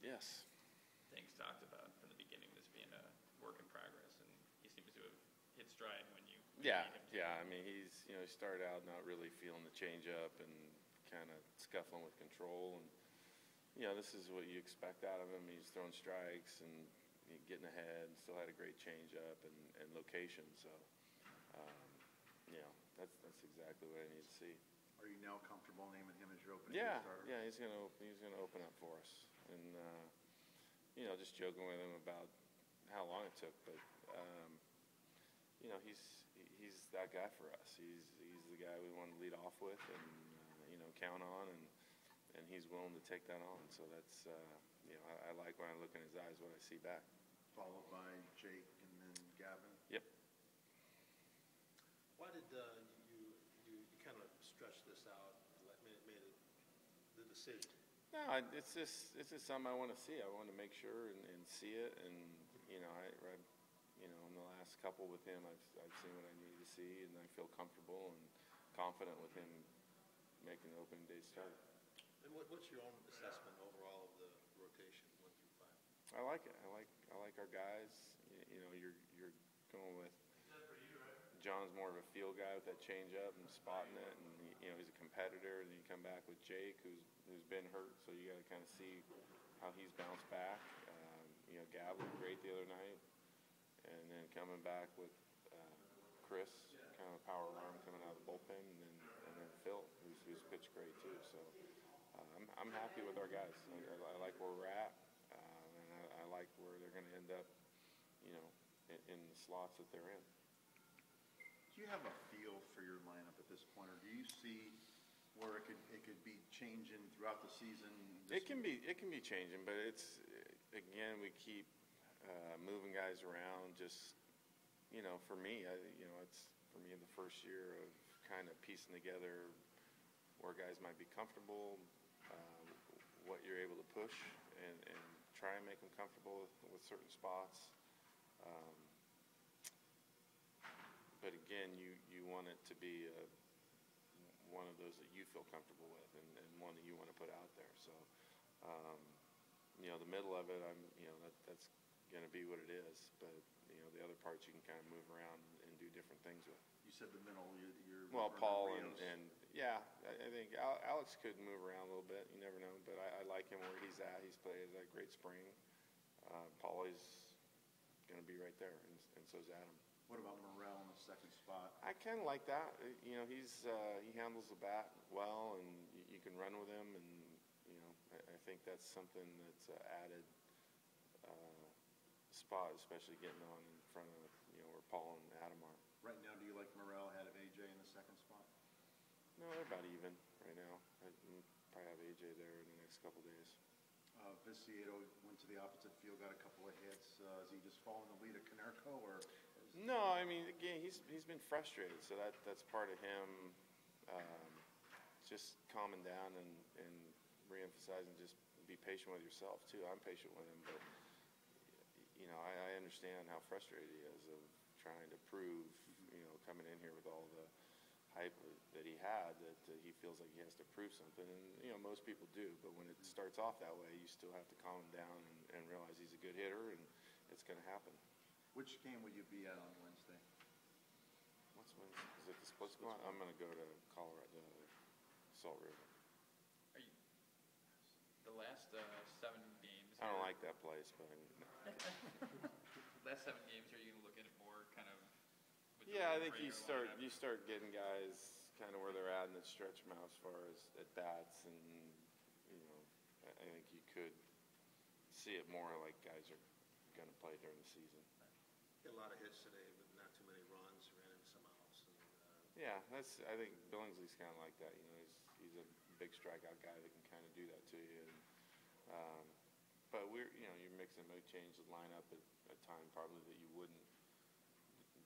Yes. Danks talked about from the beginning this being a work in progress, and he seems to have hit stride when you Yeah, need him to. yeah. I mean, he started out not really feeling the changeup and kind of scuffling with control, and this is what you expect out of him. He's throwing strikes and getting ahead, and still had a great changeup and location. So, that's exactly what I need to see. Are you now comfortable naming him as your opening Yeah, starter? yeah. He's gonna open up for us, and just joking with him about how long it took, but he's that guy for us. He's the guy we want to lead off with, and count on, and he's willing to take that on. So that's I like when I look in his eyes what I see back. Followed by Jake and then Gavin. Yep. Why did you kind of stretch this out, made it the decision? No, it's just something I want to see. I want to make sure and see it, and in the last couple with him, I've seen what I needed to see, and I feel comfortable and confident with him making the opening day start. And what's your own assessment overall of the rotation 1 through 5? I like it. I like our guys. You're going with John's more of a field guy with that changeup and spotting it, and he's a competitor. And then you come back with Jake, who's been hurt, so you got to kind of see how he's bounced back. Gab looked great the other night, and then coming back with Chris, kind of a power arm coming out of the bullpen, and then Phil, who's pitched great too. So I'm happy with our guys. I like where we're at, and I like where they're going to end up, in the slots that they're in. Do you have a feel for your lineup at this point, or do you see where it could be changing throughout the season? It can be changing, but it's again we keep moving guys around. Just for me, it's the first year of kind of piecing together where guys might be comfortable, what you're able to push, and try and make them comfortable with certain spots. But again, you want it to be one of those that you feel comfortable with, and one that you want to put out there. So, the middle of it, that's going to be what it is. But the other parts you can kind of move around and do different things with. You said the middle. You're Paul and yeah, I think Alex could move around a little bit. You never know, but I like him where he's at. He's played a great spring. Paulie's going to be right there, and so's Adam. What about Morrell in the second spot? I kind of like that. He handles the bat well, and you can run with him, and I think that's something that's added spot, especially getting on in front of where Paul and Adam are. Right now, do you like Morrell ahead of AJ in the second spot? No, they're about even right now. I'd probably have AJ there in the next couple of days. Viciedo went to the opposite field, got a couple of hits. Is he just following the lead of Canerco, or? No, I mean, again, he's been frustrated, so that's part of him just calming down and reemphasizing just be patient with yourself too. I'm patient with him, but I understand how frustrated he is of trying to prove, coming in here with all the hype that he had, that he feels like he has to prove something, and most people do, but when it starts off that way, you still have to calm him down and realize he's a good hitter, and it's going to happen. Which game will you be at on Wednesday? What's Wednesday? Is it the split squad? I'm going to go to Colorado, Salt River. Are you the last 7 games? I don't like that place, but last 7 games, are you going to look at it more kind of? Yeah, I think you start getting guys kind of where they're at, and then stretch them out as far as at bats, and I think you could see it more like guys are going to play during the season. Hit a lot of hits today, but not too many runs. Ran into some outs. Yeah, I think Billingsley's kind of like that. He's a big strikeout guy that can kind of do that to you. And, but you're mixing and change the lineup at a time probably that you wouldn't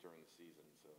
during the season. So